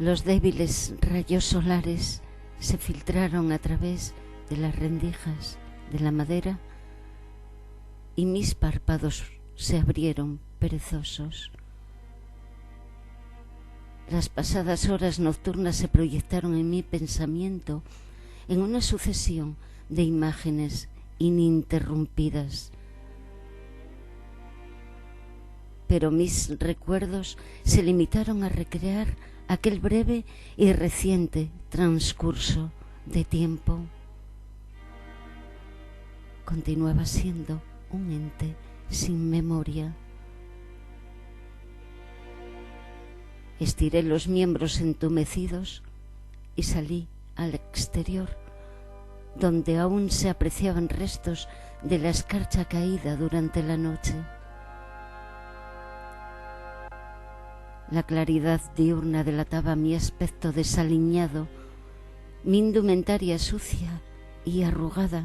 Los débiles rayos solares se filtraron a través de las rendijas de la madera y mis párpados se abrieron perezosos. Las pasadas horas nocturnas se proyectaron en mi pensamiento en una sucesión de imágenes ininterrumpidas. Pero mis recuerdos se limitaron a recrear aquel breve y reciente transcurso de tiempo. Continuaba siendo un ente sin memoria. Estiré los miembros entumecidos y salí al exterior, donde aún se apreciaban restos de la escarcha caída durante la noche. La claridad diurna delataba mi aspecto desaliñado, mi indumentaria sucia y arrugada.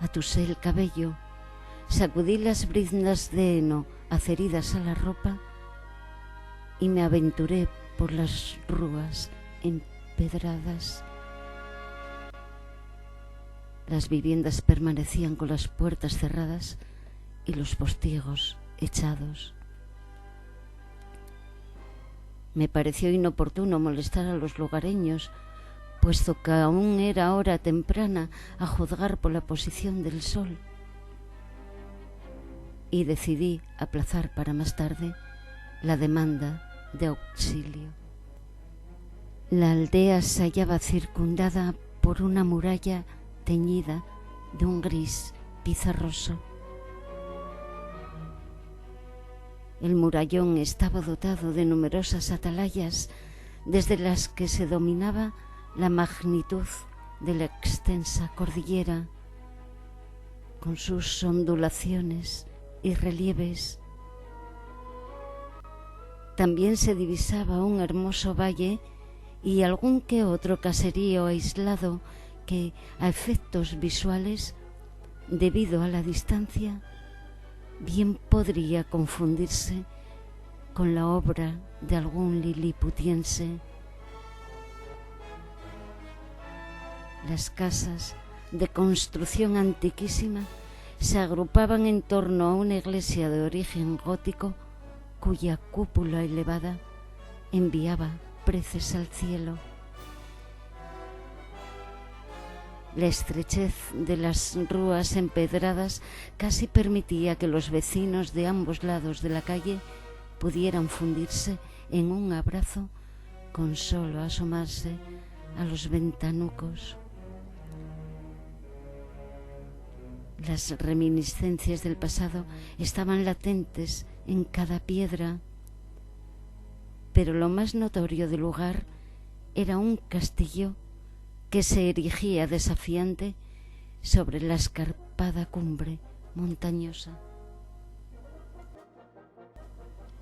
Atusé el cabello, sacudí las briznas de heno adheridas a la ropa y me aventuré por las rúas empedradas. Las viviendas permanecían con las puertas cerradas y los postigos echados. Me pareció inoportuno molestar a los lugareños, puesto que aún era hora temprana a juzgar por la posición del sol, y decidí aplazar para más tarde la demanda de auxilio. La aldea se hallaba circundada por una muralla teñida de un gris pizarroso. El murallón estaba dotado de numerosas atalayas desde las que se dominaba la magnitud de la extensa cordillera, con sus ondulaciones y relieves. También se divisaba un hermoso valle y algún que otro caserío aislado que, a efectos visuales, debido a la distancia, bien podría confundirse con la obra de algún liliputiense. Las casas de construcción antiquísima se agrupaban en torno a una iglesia de origen gótico cuya cúpula elevada enviaba preces al cielo. La estrechez de las rúas empedradas casi permitía que los vecinos de ambos lados de la calle pudieran fundirse en un abrazo con solo asomarse a los ventanucos. Las reminiscencias del pasado estaban latentes en cada piedra, pero lo más notorio del lugar era un castillo que se erigía desafiante sobre la escarpada cumbre montañosa.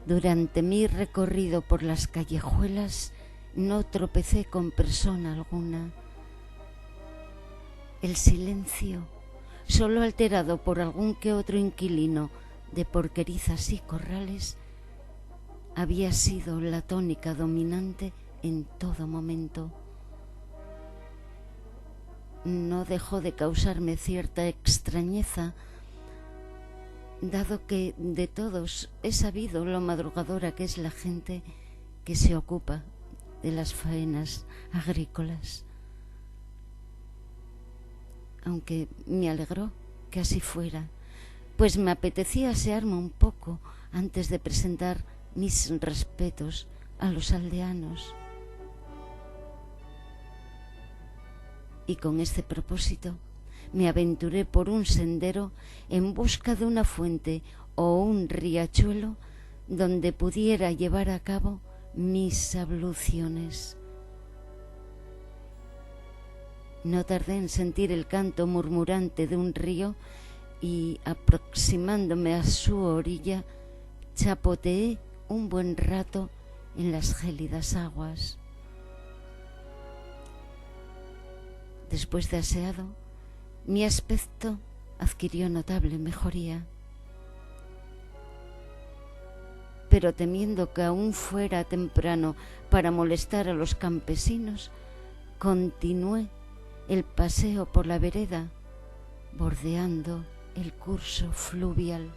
Durante mi recorrido por las callejuelas no tropecé con persona alguna. El silencio, solo alterado por algún que otro inquilino de porquerizas y corrales, había sido la tónica dominante en todo momento. No dejó de causarme cierta extrañeza, dado que de todos he sabido lo madrugadora que es la gente que se ocupa de las faenas agrícolas. Aunque me alegró que así fuera, pues me apetecía asearme un poco antes de presentar mis respetos a los aldeanos. Y con este propósito me aventuré por un sendero en busca de una fuente o un riachuelo donde pudiera llevar a cabo mis abluciones. No tardé en sentir el canto murmurante de un río y, aproximándome a su orilla, chapoteé un buen rato en las gélidas aguas. Después de aseado, mi aspecto adquirió notable mejoría. pero temiendo que aún fuera temprano para molestar a los campesinos, continué el paseo por la vereda, bordeando el curso fluvial.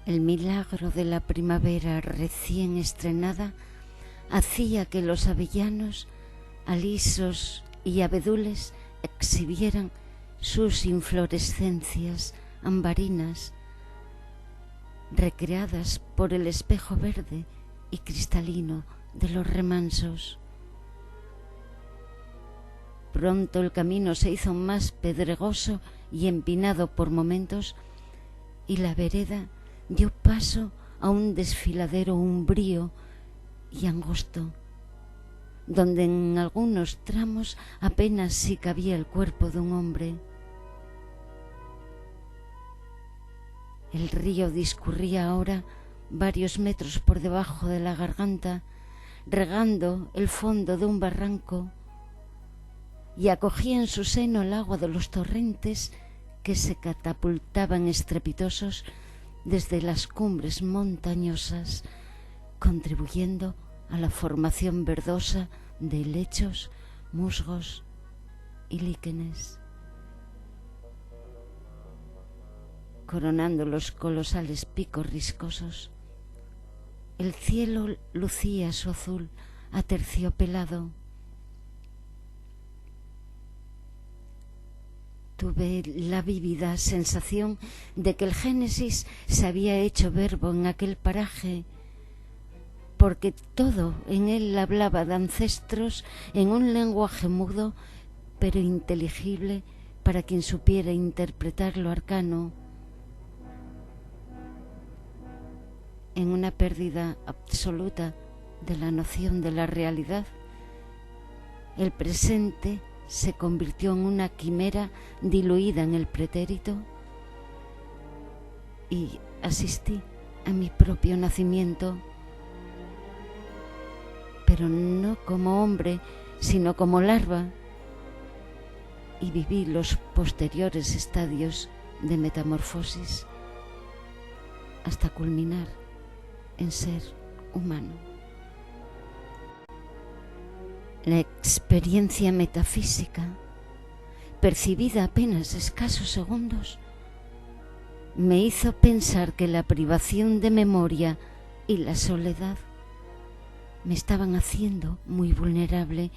El milagro de la primavera recién estrenada hacía que los avellanos, alisos y abedules exhibieran sus inflorescencias ambarinas, recreadas por el espejo verde y cristalino de los remansos. Pronto el camino se hizo más pedregoso y empinado por momentos, y la vereda dio paso a un desfiladero umbrío y angosto, donde en algunos tramos apenas si cabía el cuerpo de un hombre. El río discurría ahora varios metros por debajo de la garganta, regando el fondo de un barranco, y acogía en su seno el agua de los torrentes que se catapultaban estrepitosos desde las cumbres montañosas, contribuyendo a la formación verdosa de helechos, musgos y líquenes. Coronando los colosales picos riscosos, el cielo lucía su azul aterciopelado. Tuve la vívida sensación de que el Génesis se había hecho verbo en aquel paraje, porque todo en él hablaba de ancestros en un lenguaje mudo, pero inteligible para quien supiera interpretar lo arcano. En una pérdida absoluta de la noción de la realidad, el presente se convirtió en una quimera diluida en el pretérito, y asistí a mi propio nacimiento, pero no como hombre, sino como larva, y viví los posteriores estadios de metamorfosis hasta culminar en ser humano. La experiencia metafísica, percibida apenas escasos segundos, me hizo pensar que la privación de memoria y la soledad me estaban haciendo muy vulnerable,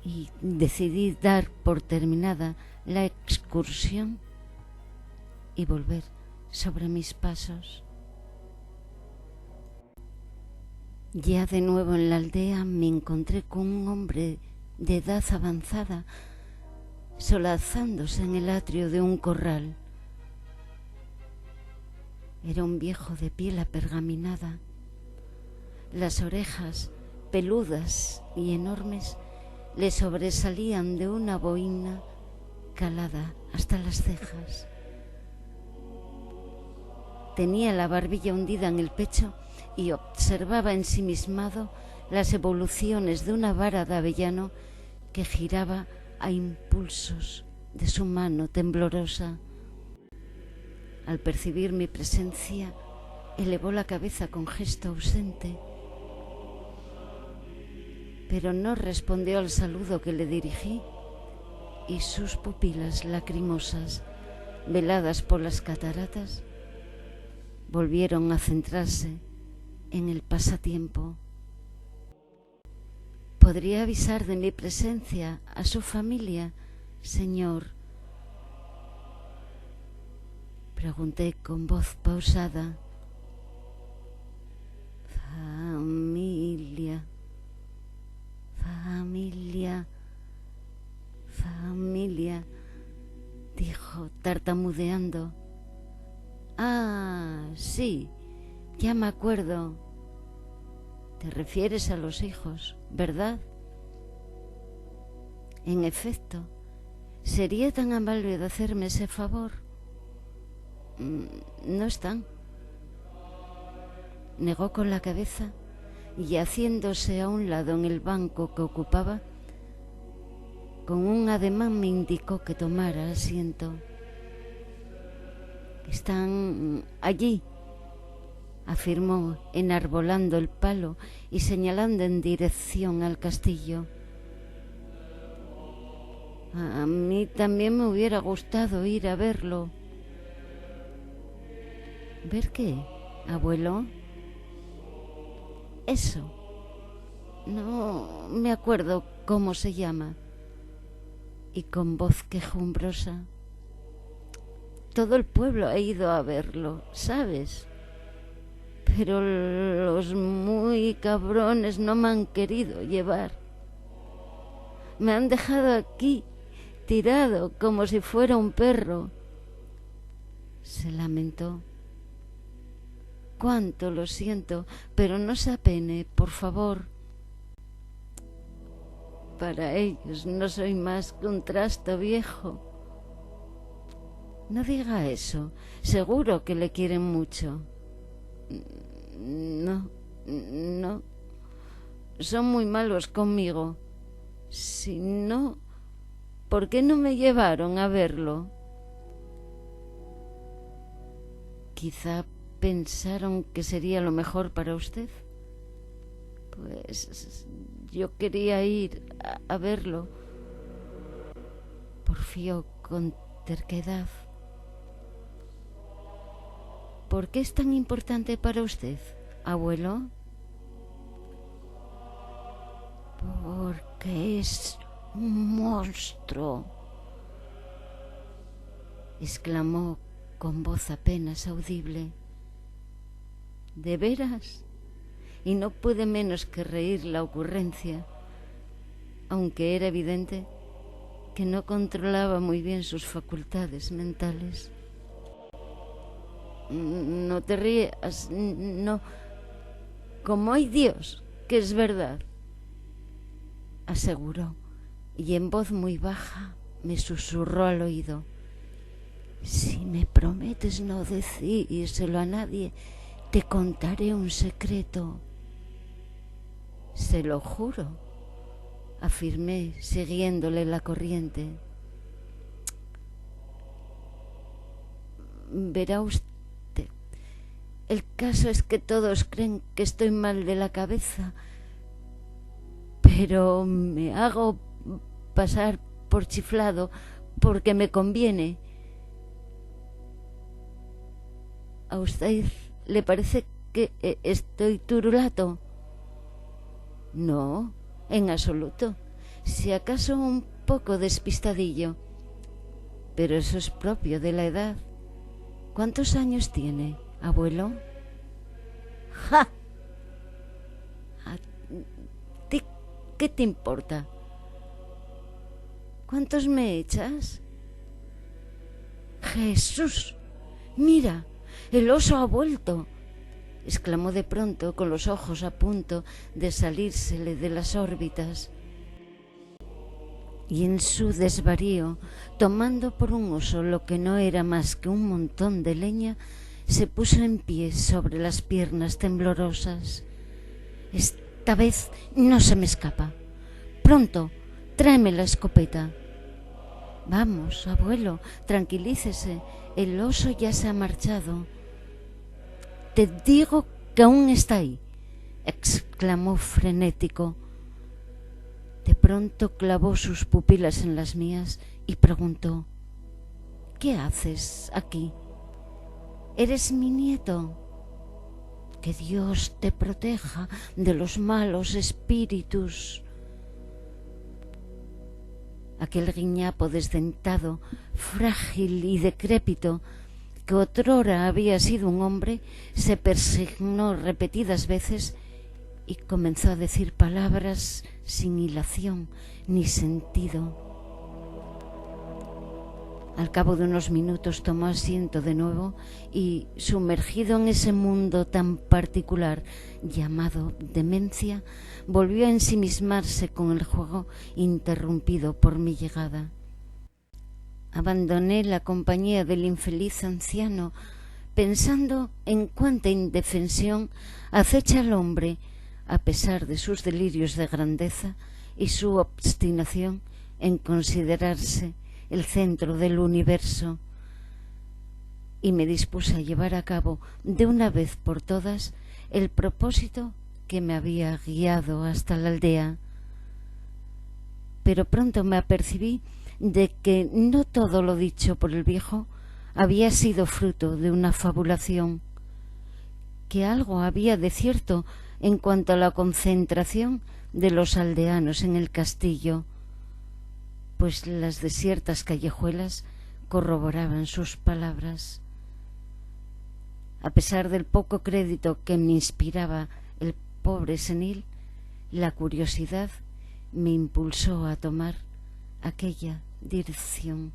y decidí dar por terminada la excursión y volver sobre mis pasos. Ya de nuevo en la aldea me encontré con un hombre de edad avanzada, solazándose en el atrio de un corral. Era un viejo de piel apergaminada. Las orejas, peludas y enormes, le sobresalían de una boina calada hasta las cejas. Tenía la barbilla hundida en el pecho y observaba ensimismado las evoluciones de una vara de avellano que giraba a impulsos de su mano temblorosa. Al percibir mi presencia, elevó la cabeza con gesto ausente, pero no respondió al saludo que le dirigí, y sus pupilas lacrimosas, veladas por las cataratas, volvieron a centrarse en el pasatiempo. ¿Podría avisar de mi presencia a su familia, señor?, pregunté con voz pausada. Familia, dijo tartamudeando. Ah, sí, ya me acuerdo. Te refieres a los hijos, ¿verdad? En efecto, ¿sería tan amable de hacerme ese favor? No están. Negó con la cabeza y, haciéndose a un lado en el banco que ocupaba, con un ademán me indicó que tomara asiento. Están allí, afirmó, enarbolando el palo y señalando en dirección al castillo. A mí también me hubiera gustado ir a verlo. ¿Ver qué, abuelo? Eso. No me acuerdo cómo se llama. Y con voz quejumbrosa. Todo el pueblo ha ido a verlo, ¿sabes? Pero los muy cabrones no me han querido llevar. Me han dejado aquí, tirado como si fuera un perro. Se lamentó. Cuánto lo siento, pero no se apene, por favor. Para ellos no soy más que un trasto viejo. No diga eso, seguro que le quieren mucho. No, son muy malos conmigo. Si no, ¿por qué no me llevaron a verlo? Quizá pensaron que sería lo mejor para usted. Pues yo quería ir a verlo. Porfió con terquedad. ¿Por qué es tan importante para usted, abuelo? Porque es un monstruo, exclamó con voz apenas audible. ¿De veras? Y no pude menos que reír la ocurrencia, aunque era evidente que no controlaba muy bien sus facultades mentales. No te rías, no. Como hay Dios, que es verdad, aseguró, y en voz muy baja me susurró al oído. Si me prometes no decírselo a nadie, te contaré un secreto. Se lo juro, afirmé, siguiéndole la corriente. Verá usted, el caso es que todos creen que estoy mal de la cabeza, pero me hago pasar por chiflado porque me conviene. ¿A usted le parece que estoy turulato? No, en absoluto. Si acaso un poco despistadillo. Pero eso es propio de la edad. ¿Cuántos años tiene, abuelo? ¡Ja! ¿A ti qué te importa? ¿Cuántos me echas? ¡Jesús! ¡Mira! ¡El oso ha vuelto!, exclamó de pronto, con los ojos a punto de salírsele de las órbitas. Y en su desvarío, tomando por un oso lo que no era más que un montón de leña, se puso en pie sobre las piernas temblorosas. Esta vez no se me escapa. Pronto, tráeme la escopeta. Vamos, abuelo, tranquilícese. El oso ya se ha marchado. Te digo que aún está ahí, exclamó frenético. De pronto clavó sus pupilas en las mías y preguntó: ¿qué haces aquí? ¿Eres mi nieto? Que Dios te proteja de los malos espíritus. Aquel guiñapo desdentado, frágil y decrépito, que otrora había sido un hombre, se persignó repetidas veces y comenzó a decir palabras sin hilación ni sentido. Al cabo de unos minutos tomó asiento de nuevo y, sumergido en ese mundo tan particular llamado demencia, volvió a ensimismarse con el juego interrumpido por mi llegada. Abandoné la compañía del infeliz anciano, pensando en cuánta indefensión acecha al hombre, a pesar de sus delirios de grandeza y su obstinación en considerarse el centro del universo. y me dispuse a llevar a cabo de una vez por todas el propósito que me había guiado hasta la aldea. Pero pronto me apercibí de que no todo lo dicho por el viejo había sido fruto de una fabulación, que algo había de cierto en cuanto a la concentración de los aldeanos en el castillo, pues las desiertas callejuelas corroboraban sus palabras. A pesar del poco crédito que me inspiraba el pobre senil, la curiosidad me impulsó a tomar aquella dirección.